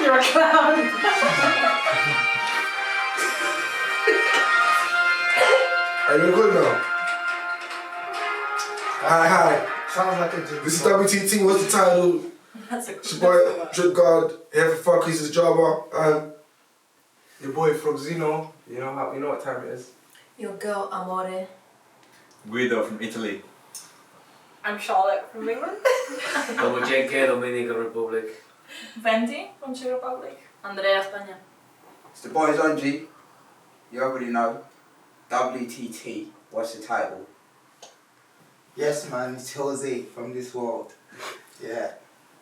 You're a clown. Are you good now? Hi. Sounds like a joke. This is WTT. What's the title? That's a It's your boy, Drip God, here for Fuck, he's his drama, and Your boy from Zeno. You know what time it is. Your girl, Amore. Guido from Italy. I'm Charlotte from England. Como JK, Dominican Republic. Vendi from Czech Republic. Andrea, España. It's the boys on G. You already know. WTT. What's the title? Yes, man, it's Jose from this world. Yeah.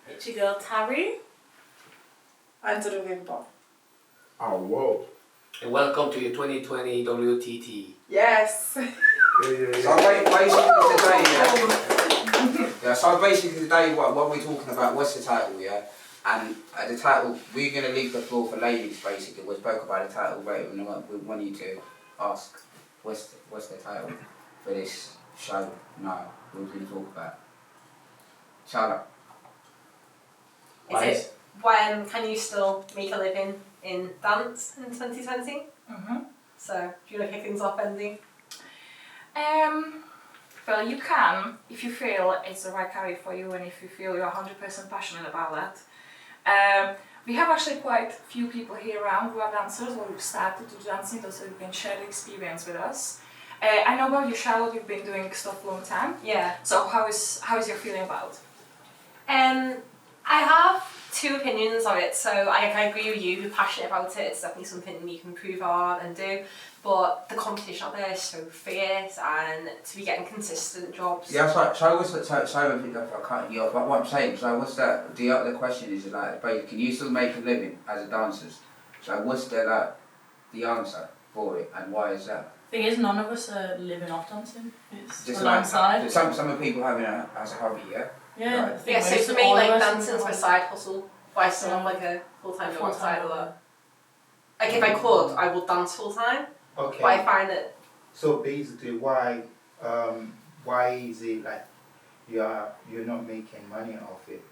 It's your girl, Tari. And to the Wimbo. oh whoa. And welcome to your 2020 WTT. Yes. So basically today, yeah. So basically today, what we're talking about, what's the title, yeah? And the title, we're going to leave the floor for ladies, basically. We spoke about the title, right? We want you to ask, what's the title for this show now? We're going to talk about. Charlotte. Is it when can you still make a living in dance in 2020? So, do you want to kick things off, Bendy? Well, you can if you feel it's the right career for you and if you feel you're 100% passionate about that. We have actually quite a few people here around who are dancers or who've started to dancing, so you can share the experience with us. I know about you, Charlotte, you've been doing stuff a long time. Yeah. So how is your feeling about? I have two opinions of it. So I agree with you, you're passionate about it. It's definitely something you can improve on and do. But the competition out there is so fierce, and to be getting consistent jobs. Yeah, so what's the sorry if I cut you off, but what I'm saying, so what's that, the other question is like, can you still make a living as a dancer? So what's the answer for it, and why is that? Thing is, none of us are living off dancing. It's Just alongside. like, some of people having it as a hobby, yeah? Yeah. Right. the thing Yeah, so is, for me, all of like us dancing's are my side hustle, but I still have like a full-time job outside of that. Like if I could, I would dance full-time, Okay. but I find that So basically, why is it like you're not making money off it?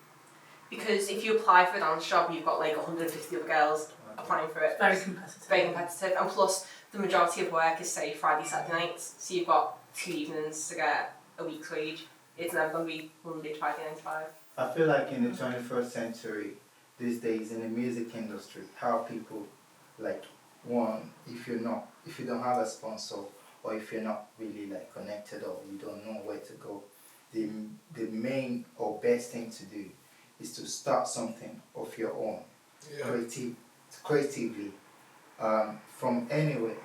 because if you apply for a dance job, you've got like 150 other girls applying for it. It's very competitive. It's very competitive, and plus the majority of work is say Friday, Saturday nights, so you've got 2 evenings to get a week's wage. It's never going to be Monday to Friday 9 to 5. I feel like in the 21st century, these days in the music industry, how people like if you don't have a sponsor, or if you're not really like connected, or you don't know where to go, the main or best thing to do is to start something of your own, creatively, from anywhere.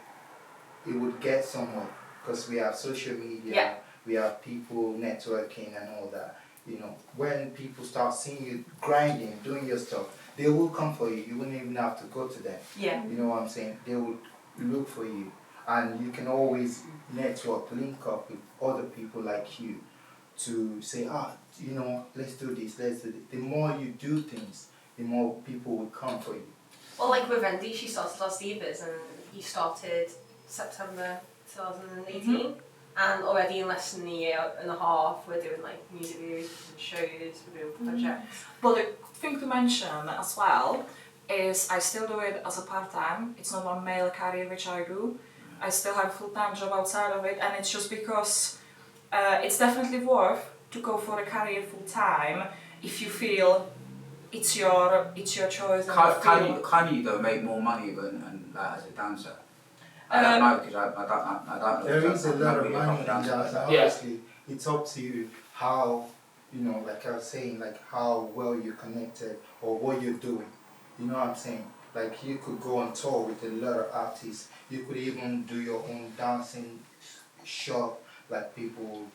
It would get somewhere, because we have social media, we have people networking and all that. You know, when people start seeing you grinding, doing your stuff, they will come for you. You wouldn't even have to go to them. Yeah. You know what I'm saying? They would look for you, and you can always network, link up with other people like you to say, let's do this, let's do this. The more you do things, the more people will come for you. Well, like with Wendy, she started Las Divas, and he started September 2018. And already in less than a year and a half, we're doing like music videos and shows, we're doing projects. But the thing to mention as well is I still do it as a part-time. It's not a male career which I do. I still have a full-time job outside of it, and it's just because it's definitely worth to go for a career full-time if you feel it's your choice. Can you though make more money than as a dancer? I don't know, because I don't know. There is a lot of money in that, and Yeah. obviously it's up to you how, like I was saying, like how well you're connected or what you're doing. You know what I'm saying? Like you could go on tour with a lot of artists. You could even do your own dancing shop, like people,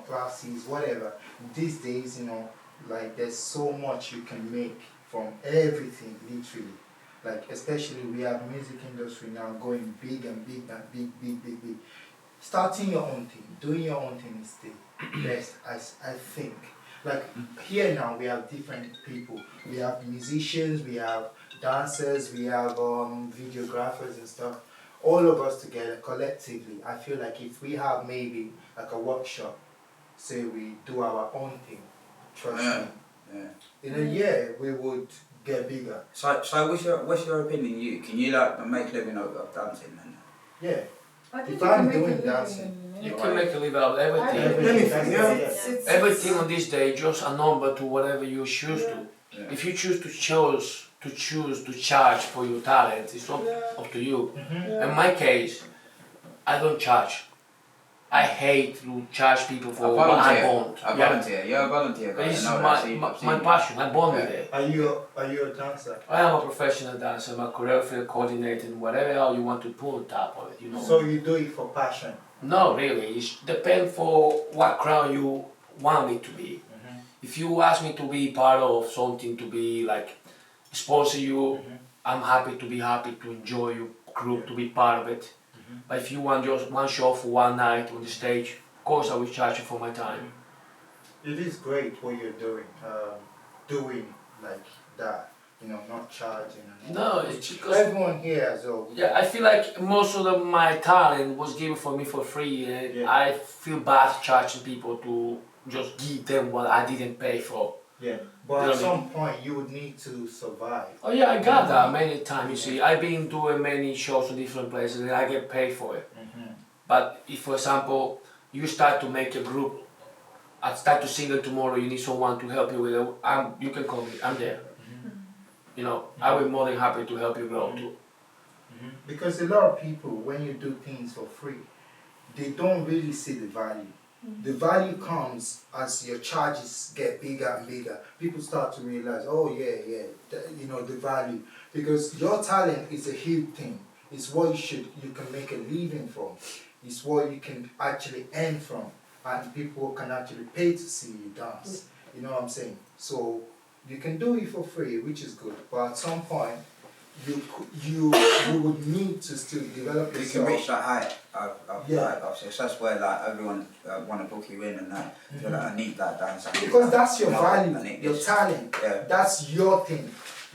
classes, whatever. These days, like there's so much you can make from everything, literally. Like especially we have music industry now going big and big and big. Starting your own thing, doing your own thing is the best, I think. Like here now we have different people. We have musicians, we have dancers, we have videographers and stuff. All of us together collectively, I feel like if we have maybe like a workshop, say we do our own thing, trust me, in a year we would get bigger. So what's your opinion? Can you like make a living out of dancing? And Yeah. I think If you can I'm make a doing living dancing, in You it. can make a living out of everything. everything, Anything, that's- yeah. Everything on this day just a number to whatever you choose to. Yeah. If you choose to charge for your talent, it's not up to you. In my case, I don't charge. I hate to charge people for what I want. I volunteer. You're a volunteer. But Guy. this is I know that. I've seen my you. passion. I'm born with it. Are you a dancer? I am a professional dancer. I'm a choreographer, coordinating, whatever hell you want to put on top of it. You know. So you do it for passion. No, really. It depends for what crowd you want me to be. If you ask me to be part of something, to be like sponsor you, I'm happy to enjoy your group, to be part of it. But if you want just one show for one night on the stage, of course I will charge you for my time. It is great what you're doing like that. You know, not charging. And No, it's because everyone here as well. yeah, I feel like most of my talent was given for me for free. And Yeah. I feel bad charging people to just give them what I didn't pay for. Yeah, but at some point you would need to survive. Oh yeah, I got that many times. You see, I've been doing many shows in different places and I get paid for it. But if, for example, you start to make a group, I start to sing it tomorrow, you need someone to help you with it, you can call me, I'm there. You know, I will be more than happy to help you grow too. Because a lot of people, when you do things for free, they don't really see the value. The value comes as your charges get bigger and bigger. People start to realize, oh yeah, you know, the value. Because your talent is a huge thing. It's what you can make a living from. It's what you can actually earn from. And people can actually pay to see you dance. You know what I'm saying? So you can do it for free, which is good. But at some point, you would need to still develop You yourself. can reach that height of success where like everyone want to book you in and that. You're like, I need that dance. I need Because that. that's your No, value, I need your this. talent. Yeah. That's your thing.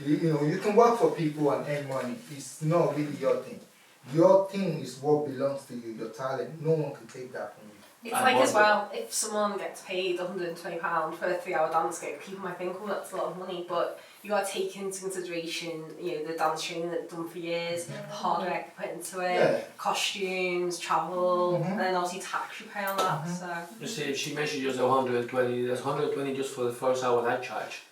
You know, you can work for people and earn money. It's not really your thing. Your thing is what belongs to you, your talent. No one can take that from you. It's like as well, if someone gets paid £120 for a 3-hour dance gig, people might think, oh, that's a lot of money, but you got to take into consideration, you know, the dance training that they've done for years, the hard work they put into it, Yeah. costumes, travel, and then obviously tax you pay on that. So You see, she mentioned just 120, that's 120 just for the first hour I charge,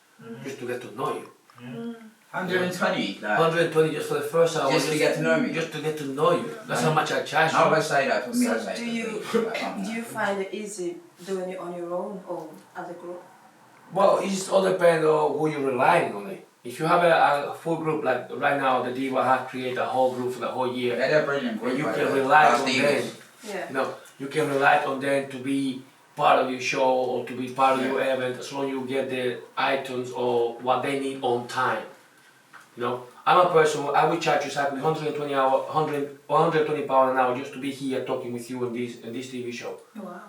just to get to know you. 120. Like, 120 just for the first hour. Just to get to know me? Just to get to know you. That's how much I charge I you. would say that for me. So I say do that you for me, like, do you find it easy doing it on your own or as a group? Well, it just all depends on who you're relying on it. If you have a full group, like right now, the Diva have created a whole group for the whole year. Yeah, they're brilliant. Where you by can the way. rely Las on Divas. them. Yeah. You know, you can rely on them to be part of your show or to be part of your event as long as you get the items or what they need on time. You know, I'm a person, I will charge you exactly 120 pounds an hour just to be here talking with you in this TV show. Wow.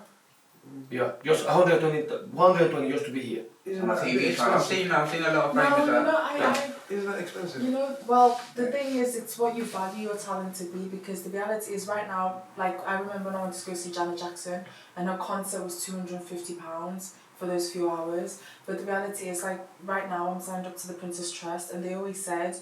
Yeah, just 120 just to be here. Isn't that a bit TV show. I've expensive? seen a lot of No, famous. you know, Isn't that expensive? you know, well, the thing is, it's what you value your talent to be, because the reality is right now, like, I remember when I went to go see Janet Jackson, and her concert was £250 for those few hours, but the reality is, like, right now I'm signed up to the Princess Trust, and they always said,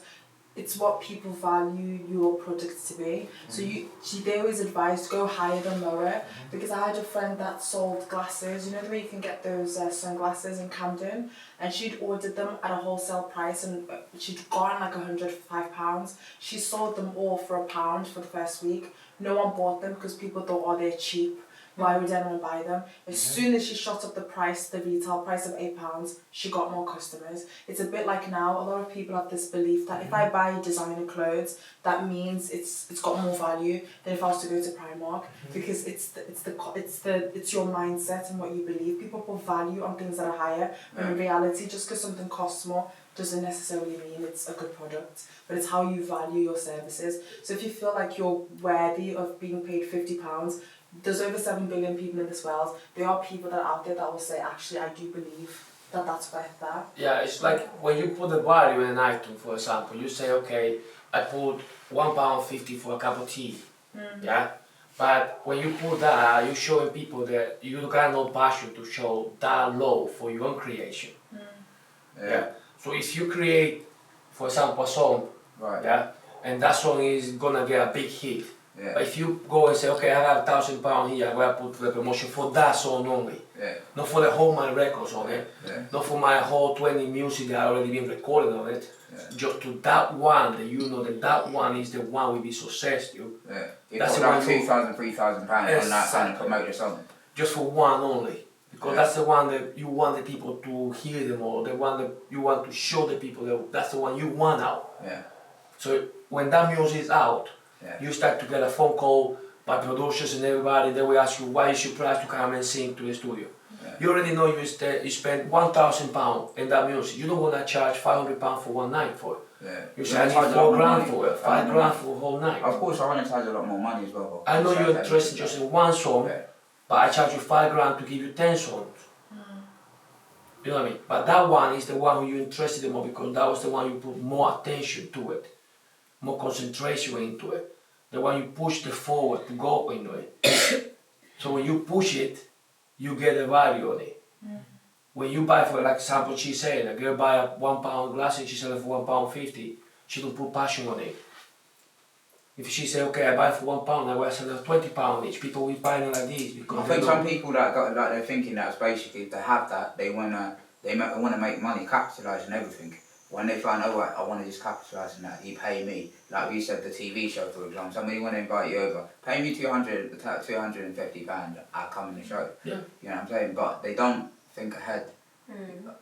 it's what people value your product to be. So they always advise go higher than lower, because I had a friend that sold glasses, you know the way you can get those sunglasses in Camden, and she'd ordered them at a wholesale price and she'd gotten like £105. She sold them all for £1 for the first week. No one bought them because people thought, oh, they're cheap. Why would anyone buy them? As soon as she shot up the price, the retail price of £8, she got more customers. It's a bit like now, a lot of people have this belief that if I buy designer clothes, that means it's got more value than if I was to go to Primark, because it's your mindset and what you believe. People put value on things that are higher, when in reality, just because something costs more doesn't necessarily mean it's a good product, but it's how you value your services. So if you feel like you're worthy of being paid £50, there's over 7 billion people in this world. There are people that are out there that will say, actually, I do believe that that's worth that. Yeah, it's like when you put the value in an item, for example, you say, okay, I put £1.50 for a cup of tea, yeah? But when you put that, you're showing people that you got no passion to show that low for your own creation. Yeah. So if you create for example, a song, Right. yeah, and that song is gonna get a big hit. Yeah. But if you go and say, okay, I have £1,000 here, I'm gonna put for the promotion for that song only, Yeah. not for the whole my records on it, Yeah. not for my whole 20 music that I already been recorded on it, Yeah. just to that one that you know that one is the one will be successful. Yeah. You That's put the like one you- £2,000, £3,000 on that and Exactly. promote your song. Just for one only. Because Yeah. that's the one that you want the people to hear them or the one that you want to show the people that that's the one you want out. Yeah. So when that music is out, Yeah. you start to get a phone call by producers and everybody, they will ask you why is your price to come and sing to the studio. Yeah. You already know you spend £1,000 in that music. You don't want to charge £500 for one night for it. Yeah. You You say I need charge a lot more £4,000 money. for it, £5,000 for a whole night. Of course, I want to charge a lot more money as well. I know you're interested just in one song, Yeah. but I charge you £5,000 to give you 10 songs. You know what I mean? But that one is the one who you're interested in more because that was the one you put more attention to it, more concentration into it. The one you push the forward to go into it. So when you push it, you get a value on it. When you buy, for like example, she said, a girl buy a £1 glass and she sell it for £1.50, she don't put passion on it. If she say, okay, I buy it for £1, I will sell it for £20 each, people will buy it like this because I they think know. some people that got like they're thinking that's basically if they have that they wanna make money, capitalise and everything. When they find oh right, I wanna just capitalise on that, you pay me. Like we said the TV show for example, somebody wanna invite you over, pay me £250, I'll come on the show. Yeah. You know what I'm saying? But they don't think ahead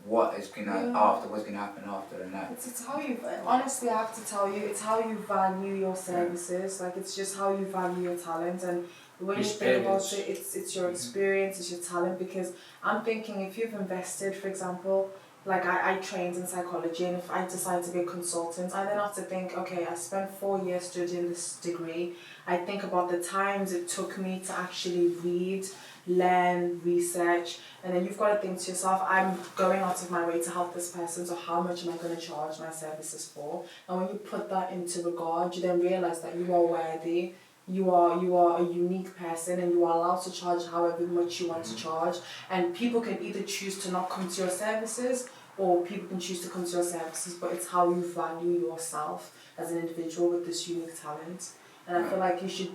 what is gonna what's gonna happen after and that. It's how you, honestly I have to tell you, it's how you value your services, like it's just how you value your talent and when you think about it, it's your experience, it's your talent because I'm thinking if you've invested, for example, like I trained in psychology and if I decide to be a consultant, I then have to think, okay, I spent 4 years studying this degree, I think about the times it took me to actually read, learn, research, and then you've got to think to yourself, I'm going out of my way to help this person, so how much am I going to charge my services for? And when you put that into regard, you then realise that you are worthy, you are a unique person and you are allowed to charge however much you want to charge, and people can either choose to not come to your services or people can choose to come to your services, but it's how you value yourself as an individual with this unique talent. And I feel like you should,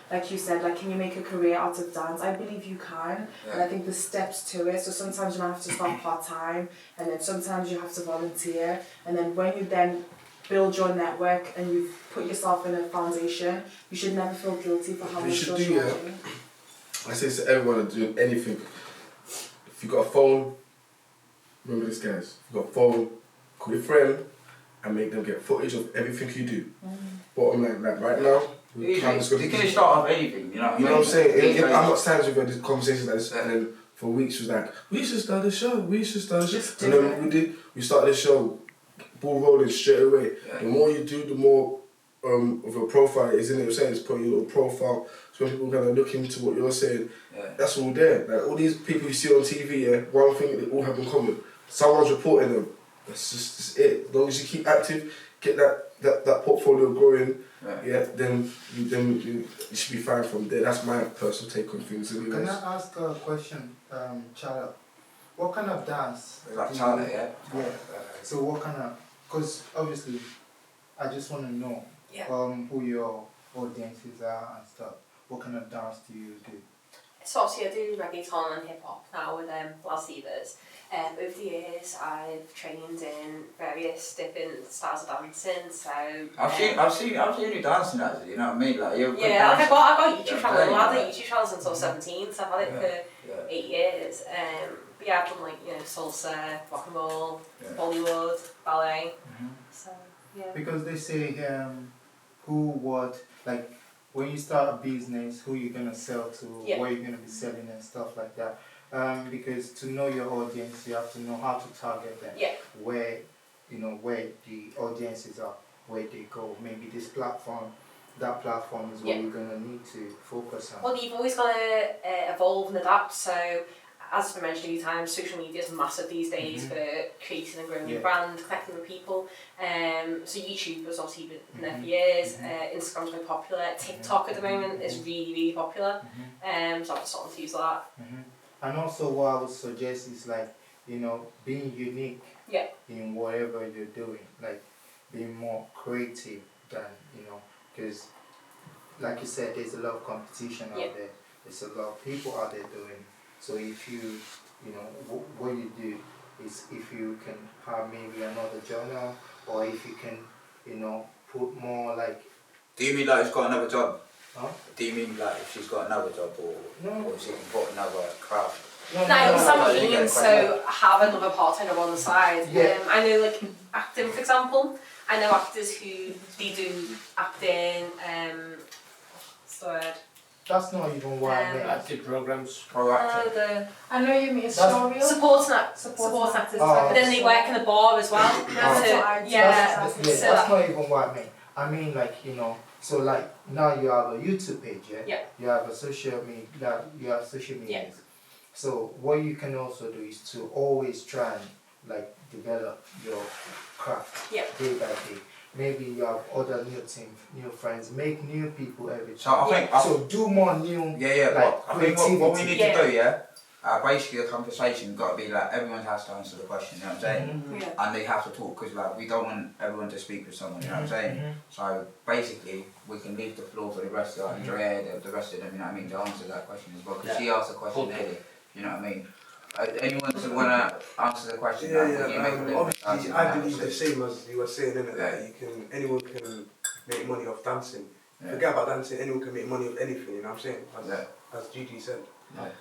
like you said, like can you make a career out of dance? I believe you can, and I think there's steps to it. So sometimes you might have to start part-time, and then sometimes you have to volunteer, and then when you then build your network and you've put yourself in a foundation, you should never feel guilty for how You much should you're do, yeah. charging. I say to everyone doing anything, if you got a phone, remember this guys, if you got a phone, call your friend and make them get footage of everything you do. Bottom line, like right now, You can start off anything, you know what I mean? You know what I'm saying? I'm not standing with this conversation like this, and then for weeks was like, we should start a show, we should start a show. Just And do then we started the show, ball rolling straight away. Yeah. The more you do, the more of a profile it is, in it. You're saying it's putting your little profile, so when people kind of look into what you're saying, that's all there. Like all these people you see on TV, yeah, one thing they all have in common, someone's reporting them. That's it. As long as you keep active, get that portfolio growing, then you should be fine from there. That's my personal take on things. Anyways. Can I ask a question, Charlotte? What kind of dance? Like Charlotte, yeah? Yeah. So what kind of, because obviously I just want to know who your audiences are and stuff. What kind of dance do you do? So obviously I do reggaeton and hip hop now with Las Divas. Over the years I've trained in various different styles of dancing. So I've seen you dancing actually. You know what I mean? Like you're a good yeah, like dancer. I've got a YouTube channel. Yeah, I've had a YouTube channel since I was 17, so I've had it for 8 years. But yeah, I've done like salsa, rock and roll, Bollywood, ballet. So yeah. Because they say who, what, like when you start a business, who you're gonna sell to, what you're gonna be selling and stuff like that. Because to know your audience, you have to know how to target them. Yeah. Where the audiences are, where they go. Maybe this platform, that platform is what you're gonna need to focus on. Well, you've always got to evolve and adapt. So, as I mentioned a few times, social media is massive these days for creating and growing your brand, connecting with people. So YouTube has obviously been there for years. Instagram's very popular. TikTok at the moment is really, really popular. So I've just started to use that. And also what I would suggest is like, being unique in whatever you're doing. Like, being more creative than, because like you said, there's a lot of competition out there. There's a lot of people out there doing. So if you, what you do is if you can have maybe another journal, or if you can, put more like. Do you mean like she's got another job? Huh? Do you mean like if she's got another job, or she can put another craft? No, some means so have another part-time job on the side. Yeah. I know like acting, for example. I know actors who they do acting. What's the word? That's not even what I meant. Active programs. Proactive. I know you mean story. Supporting actors. Oh. But then they work in a bar as well. That's So, what I do. That's not even what I mean. I mean like, so like now you have a YouTube page, yeah? Yeah. You have a social media, Yeah. So what you can also do is to always try and like develop your craft Yeah. day by day. Maybe you have other new teams, new friends, make new people every time. So I think. So do more new. Yeah. Like I think what we need Yeah. to do, basically the conversation got to be like everyone has to answer the question. You know what I'm saying? Yeah. And they have to talk because like we don't want everyone to speak with someone. You know what I'm saying? So basically, we can leave the floor for the rest of Andrea, the rest of them. You know what I mean? To answer that question as well, because she asked a question earlier. You know what I mean? Anyone who wanna answer the question? Obviously, I believe the same as you were saying, innit? That anyone can make money off dancing. Forget about dancing. Anyone can make money off anything. You know what I'm saying? As Gigi said.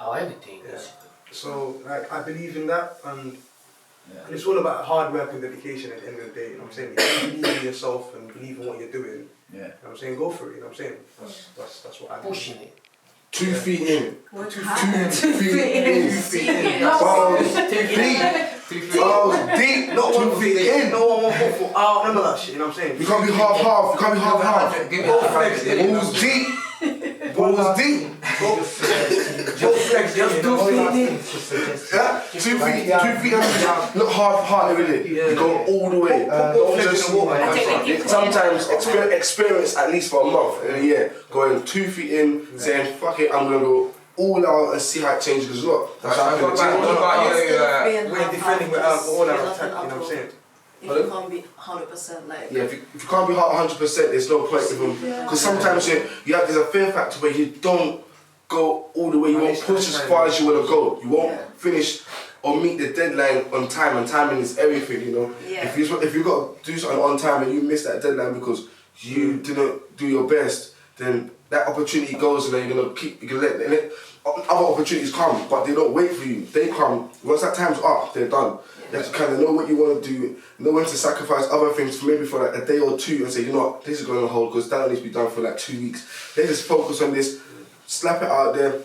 Everything. Yeah. So like I believe in that, and it's all about hard work and dedication at the end of the day. You know what I'm saying? If you believe in yourself and believe in what you're doing. You know what I'm saying? Go for it. You know what I'm saying? That's what I believe. Pushing it. 2 feet in. 2 feet in. 2 feet in. Balls deep. Balls deep. Not 1 feet in. No one 1 foot out. None of that shit. You know what I'm saying? You can't be half. You can't be half. Both legs. Balls deep. Balls deep. Both legs. Just 2 feet in. Yeah, 2 feet. 2 feet. Not half-hearted, really. You go all the way. Both legs in the water. Sometimes experience at least for a month in a year. Going 2 feet in, saying fuck it, I'm gonna go all out and see how it changes as well. That's how What about you? We're defending with all our attack. You know what I'm saying? If you can't be 100% like. Yeah, if you can't be 100%, there's no point with them. Because sometimes there's a fear factor where you don't go all the way. You won't push as far as you want to go. You won't finish or meet the deadline on time, and timing is everything, you know. Yeah. If you got to do something on time and you miss that deadline because you didn't do your best, then that opportunity goes, and then you're gonna let other opportunities come, but they don't wait for you. They come once that time's up. They're done. You have to kind of know what you want to do, know when to sacrifice other things for maybe for like a day or two, and say, you know what, this is going to hold because that needs to be done for like 2 weeks. They just focus on this, slap it out there,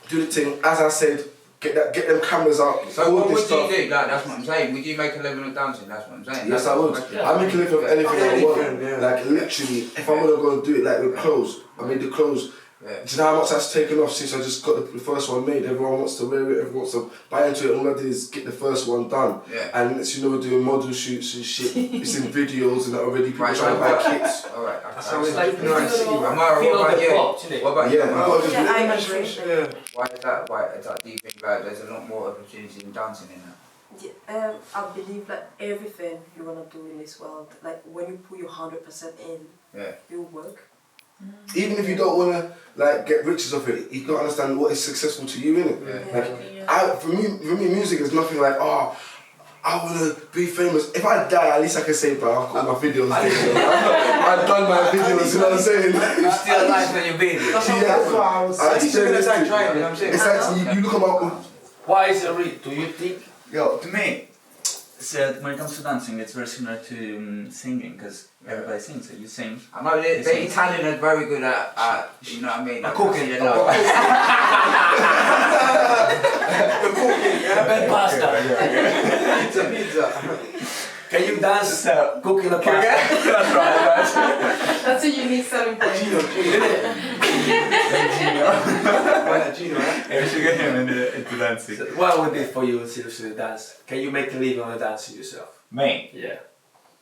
do the thing. As I said, get them cameras out. So what would you do? Like, that's what I'm saying. Would you make a living of dancing? That's what I'm saying. Yes, I would. I make a living of anything I want. Like literally, if I'm gonna go and do it, like with clothes, I made the clothes. Do you know how much that's taken off since I just got the first one made? Everyone wants to wear it, everyone wants to buy into it. All I did is get the first one done. And next, we're doing model shoots and shit. It's in videos and that already people trying to buy kits. Alright, that's how it's like. What about you? I agree. Why is that? Do you think that there's a lot more opportunity in dancing in that? Yeah, I believe like everything you wanna do in this world, like when you put your 100% in, you work. Even if you don't want to like get riches off it, you gotta understand what is successful to you, innit? Like, for me, music is nothing like, oh, I want to be famous. If I die, at least I can say, bro, I've got my videos there. I've done my videos, you know what I'm saying? You're still alive when you're busy. That's what I was saying. You're going to start trying, you know what I'm saying? It's actually, you look about. Why is it real? Do you think? Yo, to me, so when it comes to dancing, it's very similar to singing because everybody sings. So you sing. I know the Italian are very good at you know what I mean? Cooking. The cooking, Bad pasta. Pizza. Can you dance cooking a pasta? That's right, That's a unique selling point. Gino. Why not Gino, right? we should get him into dancing. So what would it for you seriously dance? Can you make a living on dancing yourself? Me? Yeah.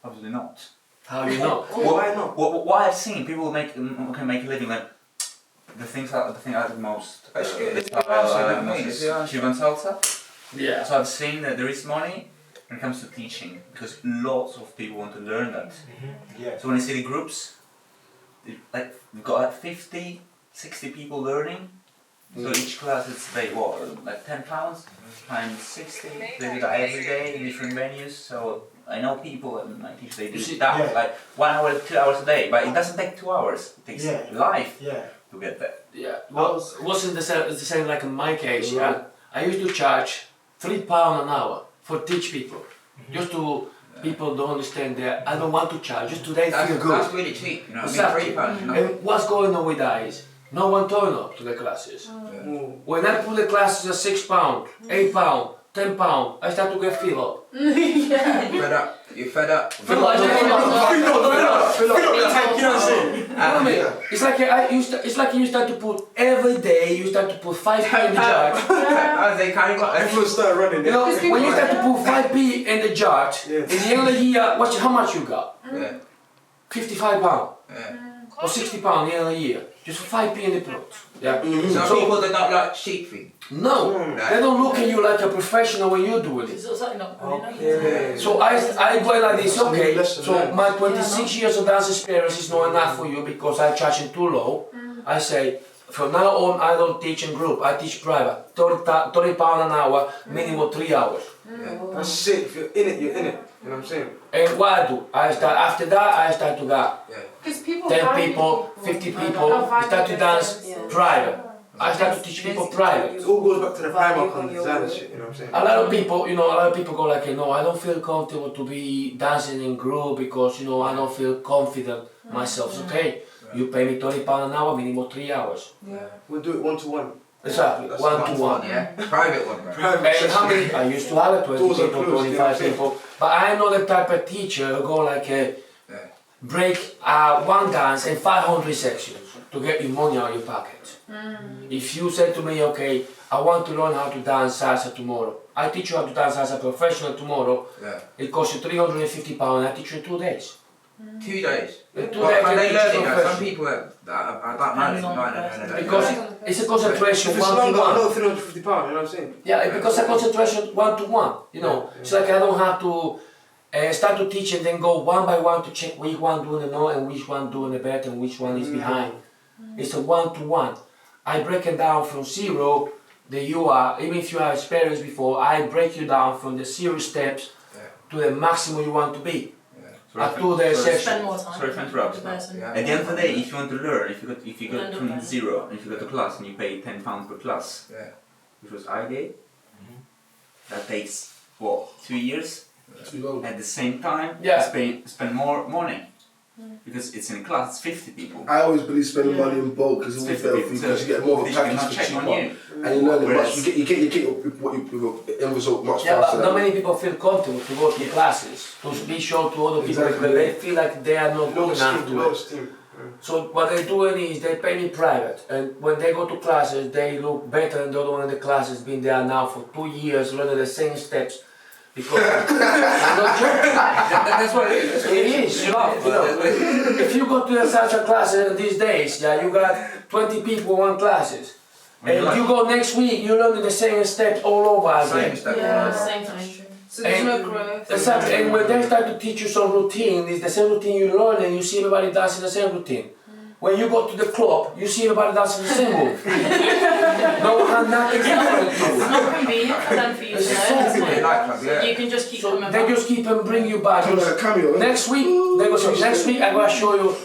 Obviously not. How you know? Why not? What I've seen, people can make a living like the thing I like the most. Cuban Cuban salsa. Yeah. So I've seen that there is money, when it comes to teaching, because lots of people want to learn that. Yeah. So when I see the groups, like we've got like 50, 60 people learning. So each class it's like £10 times 60. They do that every day in different venues. So I know people and my teachers, they do that like 1 hour, 2 hours a day, but it doesn't take 2 hours. It takes life to get there. Yeah. Well, wasn't the same like in my case. Yeah. I used to charge £3 an hour for teach people, just to people don't understand that I don't want to charge, just to they feel good. That's really cheap, you know. Exactly. I mean, £3, you know. And what's going on with that is no one turn up to the classes. When I put the classes at £6, £8, £10, I start to get filled up. Fed up. You're fed up. Fill up. You know what I'm saying? It's like you start to put every day. You start to put 5p in the jar. Everyone started running. You know, when you start to put 5p in the jar, in the end of the year, watch how much you got. £55 or £60 in the end of the year. Just 5p in the plot. Yeah. Some people that don't like sheep feed. No, they don't look at you like a professional when you're doing it. So I go like this, okay, so my 26 years of dance experience is not enough for you because I'm charging too low. I say, from now on I don't teach in group, I teach private. £30 an hour, minimum 3 hours. That's it, if you're in it, you're in it. You know what I'm saying? And what I do, after that I start to get 10 people, 50 people, start to dance private. I start to teach people private. It all goes back to the primark and designer shit, you know what I'm saying? A lot of people go like, no, I don't feel comfortable to be dancing in group because, I don't feel confident myself. It's okay, you pay me £30 an hour, minimum 3 hours. We'll do it one-to-one. Exactly, one-to-one. Private one, bro. And how many? I used to have it, 20 people, 25 people. But I'm not the type of teacher who go like, break one dance in 500 sections to get your money out of your pocket. If you say to me, okay, I want to learn how to dance salsa tomorrow, I teach you how to dance as a professional tomorrow, it costs you £350, I teach you in 2 days. 2 days? In 2 But days, they I teach learn you it, some people, I don't know. because it's a concentration If it's longer, I know one-to-one. £350, you know what I'm saying? Yeah, because a concentration one-to-one, It's like I don't have to start to teach and then go one by one to check which one doing the note and which one doing the better and which one is behind. It's a one-to-one. I break it down from zero, even if you have experience before, I break you down from the 0 steps to the maximum you want to be. At 2 days session. Sorry to interrupt. At the end of the day, if you want to learn, if you go from zero, if you go to class and you pay £10 per class, which was I did, that takes what, 2 years? Too long. At the same time, spend more money. Because it's in a class, it's 50 people. I always believe spending money in bulk is always better for you because you get more of a package for cheaper. And you learn it much, you get your end result much faster. Yeah, but not many people feel comfortable to go to classes, to be shown to other people because they feel like they are not good enough to it. So what they're doing is they pay me private, and when they go to classes, they look better than the other one in the classes, been there now for 2 years, learning the same steps. Because I'm not joking. That's what it is. It is, if you go to the salsa classes these days, you got 20 people in one classes. And you go next week, you learn the same steps all over again. Same time. So there's no growth. Exactly, and when they start to teach you some routine, it's the same routine you learn and you see everybody dancing the same routine. When you go to the club, you see everybody dancing the same move. No one has nothing different. It's not convenient for them for you to learn. So you can just keep coming back. They just keep and bring you back. Next week, they go say, next week I'm going to show you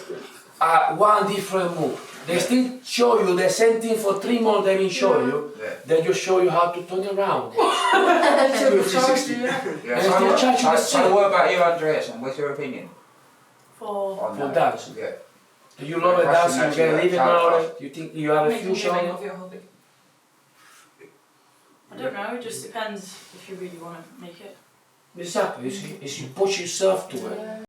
one different move. They still show you the same thing for 3 months they didn't show you. They just show you how to turn around. And still charge you the same. So what about you, Andreas? What's your opinion? For dance? Yeah. Do you love a dance? You can leave it now? Do you think you have a future? Of your hobby. I don't know, it just depends if you really want to make it. Exactly, you push yourself to it.